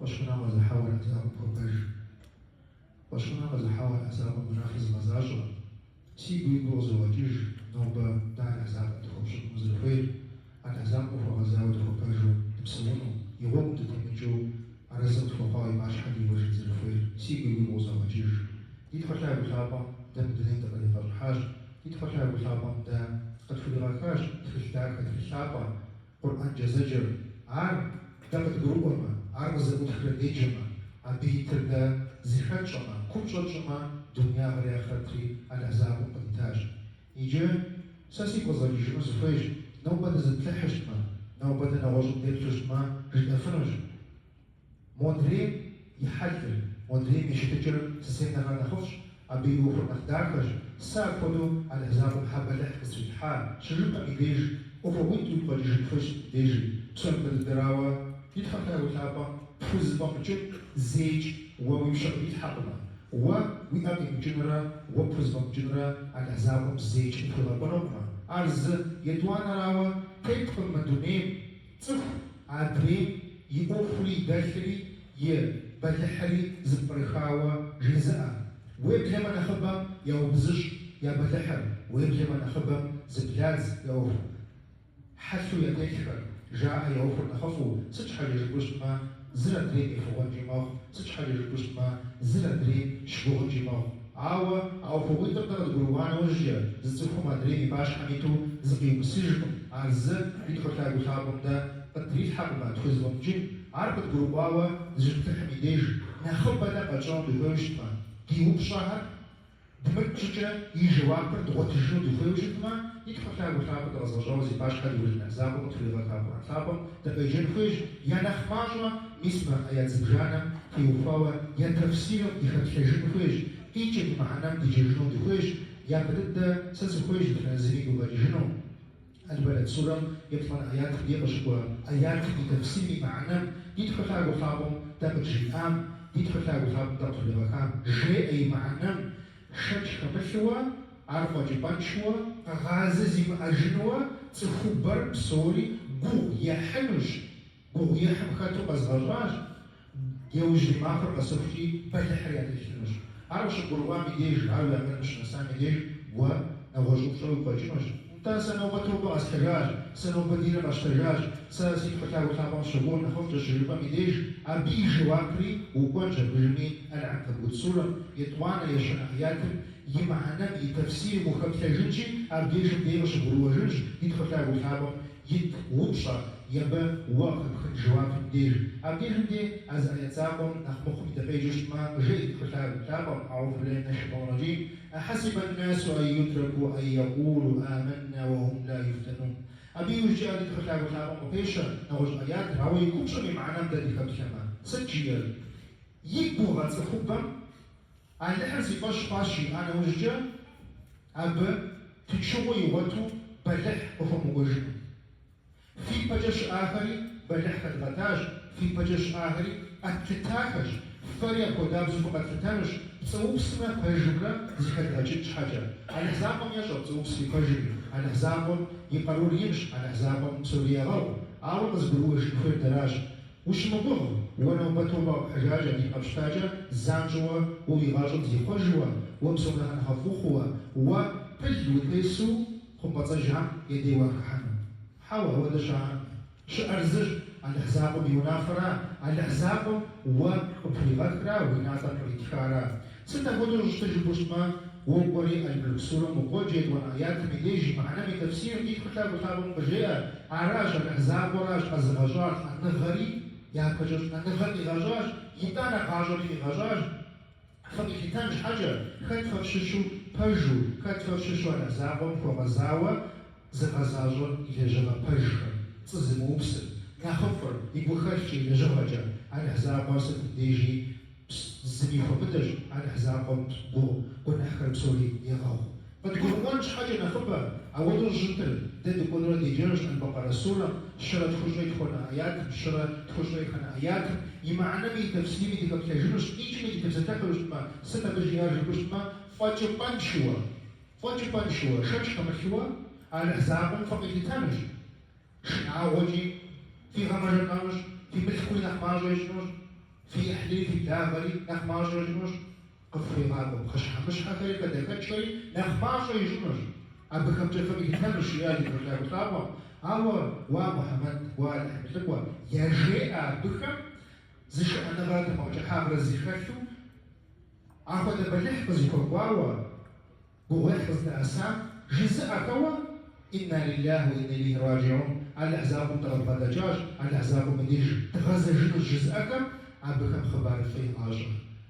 وشنا مزحاول أزاق بروباج وشنا مزحاول أزاق منافذ مزاجة سيبي بوز وجيج نوبة دار أزاق تخرج مزرفير الأزاق وفغزاو تخرجو تبسونو يوم تتمجو عرزت فقاي ماش حدي وجه زرفير سيبي بوز وجيج يدخل على بخابة دم دلين تقلي فرحاج يدخل على بخابة دا قد في الغاكاج في الدار قد في الشابة قرآن جزجر عارب دقت قروبما عارب زبوت خرديجما عبيه تردا زخات شما كل شما دنيا غير آخرتي العذاب وقنتاج يجي ساسي قوزالي جنو زفاج نوبة زتلحشما نوبة نواجب ديرتشما جد أفنج مودري يحلل مودري مشتجر تسينا غانا خفش أبي يوفر نخداكش ساكودو العذاب محبة لحكس في الحال شربا ميديج وفوينتو يبقى جنفش ديجي بسبب الدراوة يدخل على وثابة فوز بمجد زيج ويمشق يتحقنا ويأبي مجنرا وفوز بمجنرا العذاب زيج في البنوما عرز يدوانا راوة كيف مدونين صف عدري يأوفري داخلي يبلحري زبرخاوة جزاء ويبلما نخبا يوبزش يا بلحر ويبلما نخبا زبلاز يوفر حثو يديكر جاء يوفر نخفو سج حاجة جبوش ما زرع دري إفوان جيماغ سج حاجة جبوش ما زرع دري شبوغ جيماغ عاوة أو فوقي تبقى القروان وجيا زدتكم أدري باش حميتو زقي مسيجكم عز يدخل تلاقوا ثابم دا قدريت حقما تخزبم جيم عارف القروباوة زجبت الحميديج نخبا دا بجان دفوشتما ديوب شهر دمتجة يجواكر دوتجو دفوشتما يدخل تلاقوا ثابم غزجاوزي باش حد وجنا زابم تفريغا ثابم ثابم تبيجن فوش ينخماجوا مسمى آيات زبجانا في وفاوة يتفسيرهم يختجن فوش إيجي بمعنى ديجيجنو دخوش يا بدد ساس خوش دخنزيني وباجيجنو البلد سورة يطلع آيات يبشوا آيات بتفسير معنى يدخل على خابم تبجي أم يدخل على خابم تطلع بكام جي أي معنى شج كبشوا عرفوا جبان شوا غاززي بأجنوا تخبر بسوري جو يحنش جو يحم خاتو بزغراج يوجد ماخر بسوفي بلحريات الشنوش عارف القروان ميديج عارف يعمل مش نسان ميديج ونواجب شو باجينوش انت سنوبتو باستراج سنوبدينا باستراج ساسي فتاو تابون شغل نخوف تجربه ميديج ابي جواكري وكونجا بجمي العنكبوت سورة يتوانا يشنا حياتم يمعنا بتفسير مخبتاجنجي ابيج بيغش بروجنج يتفتاو تابون يتوبشا يبا وقت جواب دير أبدي هندي از أيتابهم نخمخم تبيجش ما جيد ختاب تابهم أعوذ بالله من الشيطان الرجيم أحسب الناس أن يتركوا أن يقولوا آمنا وهم لا يفتنون أبي يجي أدي ختاب تابهم وبيشا نوج آيات راوي يكون شو بمعنى مدى ختشما سجير يكبو غاتخبا عن لحرزي باشي أنا وجه أب تشوي وتو بلح وفم وجه في بجش آخري بلحكة غتاج في بجش آخري أتتاكش فريق ودابزو بقتتانش بصوب سنة بجبرة زكاة جد حاجة على حسابهم يجب بصوب سنة بجبرة على حسابهم يقرر يمش على حسابهم سوريا غو عاول قصبروا يشوفوا الدراج وش مبغض وانا بطوبة حجاجة دي قبشتاجة زانجوا ويغاجوا دي خجوا ومسونا هنخفوخوا وبلو تيسو خبطة يدي وكحنا حاول هو شعر شأرزج على حسابهم ينافرا على حسابهم وبريغاترا ويناتا بريتكارا سنتا قدر جتجبوش ما وقوري الملكسورة مقوجد وآيات ميليجي معنى بتفسير دي كتاب وطابهم بجيئة عراج الأحزاب وراج أزغجاج النغري يا كجاج النغري غجاج يتانا غاجري غجاج خلي كتانش حاجة خد فرششو بجو خد فرششو الأحزابهم فغزاوة زغزاجون يجب بجر تزموبس نخفر يبوخشي يجبجا على حساب واسط ديجي زمي فبدج على حساب بو ونحكر بسوري يغاو فتقولونش حاجة نخبة أودو الجنتل دد قدرة ديجيرش عن بقرة السورة الشرة تخرج يدخلنا آيات الشرة تخرج يدخلنا آيات يمعنى بي تفسيري دي كبتاجنوش إيجي دي كبتاجنوش ما ستا بجياج ما فاجبان شوا شاش كمشوا على حسابهم فقط يتامش شنعا وجي في غمجة نامش في ملح كل نحماجة يشنوش في حليف داغري نخماش رجمش قفي غابو خشحة مش حكري كده كتشري نخماش يجمش أبكم جفا بيتمنش يالي برجع بطابة أول ومحمد والحمد يجي أبكم زش أنا بعد ما جحاب رزيخشو أخذ بلح بزيكو واوا بوحدة الأسام جزء كوا إنا لله وإنا إليه راجعون على أحزاب تغلب دجاج على أحزاب مديش تغزى جنو جزءكم أبكم خبر في عاجر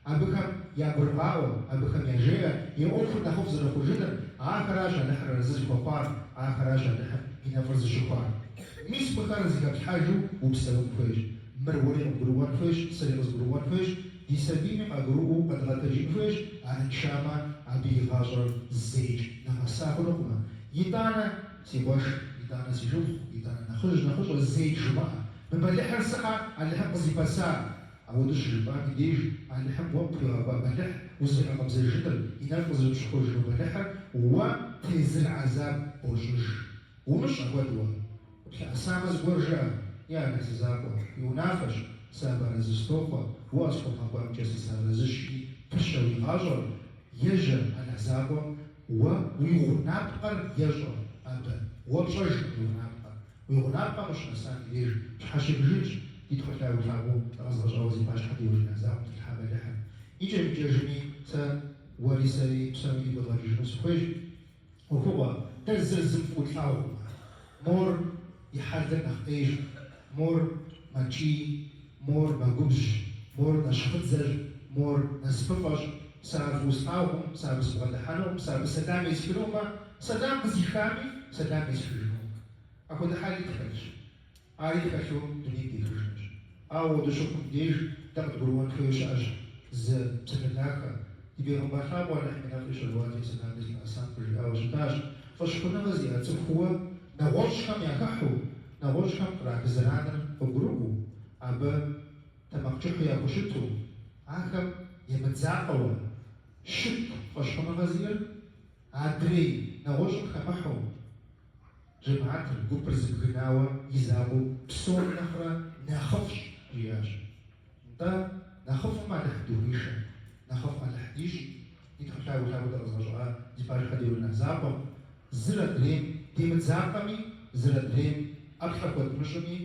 أبكم يا برغاو أبكم يا جيا يوقف نخوف زنخو جدا آخراج نحر رزيز بقار آخراج نحر ينفرز شقار ميس بخار زيكا بحاجو وبسبب فيش مرولين بروان فيش سليمز بروان فيش دي سبيني أجرؤوا قد لا تجين فيش عن شاما عبي غاجر الزيج نمساكو لقمة يدانا سيبوش يدانا سيجوخ يدانا نخرج الزيج جماعة من بلح السقع على حق زيباسا عودش جماعة ديج على حق وقت بلح وزيح قبز الجدل ينفذ بشكو جنو بلح وتنزل عذاب بوجوج ومش أقوى سامز برجع يا ناس زاكو ينافش سابا رزستوفا واسفو مقام جسس رزشي تشوي غاجر يجر على زاكو ويغنابقر يجر أبدا وبشجر يغنابقر ويغنابقر مش نسان يدير شحاشي بجيج يدخل لاو فاقو رزغ جوزي باش حد يوجنا زاكو تلحابة لحن يجي بجيجني سا وريساري بسامي بضا جيجنس خويج وهو تزلزل فوت لاو مور يحدد نخطيج مور ماتشي مور ماجوبش مور نشفتزر مور نسبفش صار وسطاهم صار بسبغلحانهم صار بسلام يسفلوما سلام بزيخامي سلام يسفلوما أخذ حالي تخرج عالي تخرجو دنيا دي خرجنش أو دشوكم ديج دقت قروان فيوش أج ز بسنلاكا يبيهم بخاب ولا حمينا فيش الواتي سلام دي الأسان في أو جداش فشكونا غزيات هو نغوش كم يكحو نغوش كم قراك زرانر فقروبو أبا تمقجح يا بوشتو عاكم يمتزاقوا شك فشكونا غزير عدري نغوش خمحو جماعة القبرز بغناوة يزابو بسور نخرة نخفش رياج انت نخف ما نحدوهيش نخف ما نحديش يدخل شاو شاو درزاجوها ديباج خديرو نهزابو زرد ريم ديمت زاقمي زرد ريم أبحث ودمشمي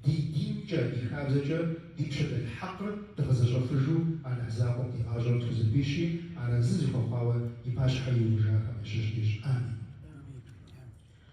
دي دينجا دي خابزجا دي بشد الحقر تغزجا فرجو على أحزابهم دي آجر تخزل بيشي على زيزي خواوة يباش حيو جاكم يشجيش آمين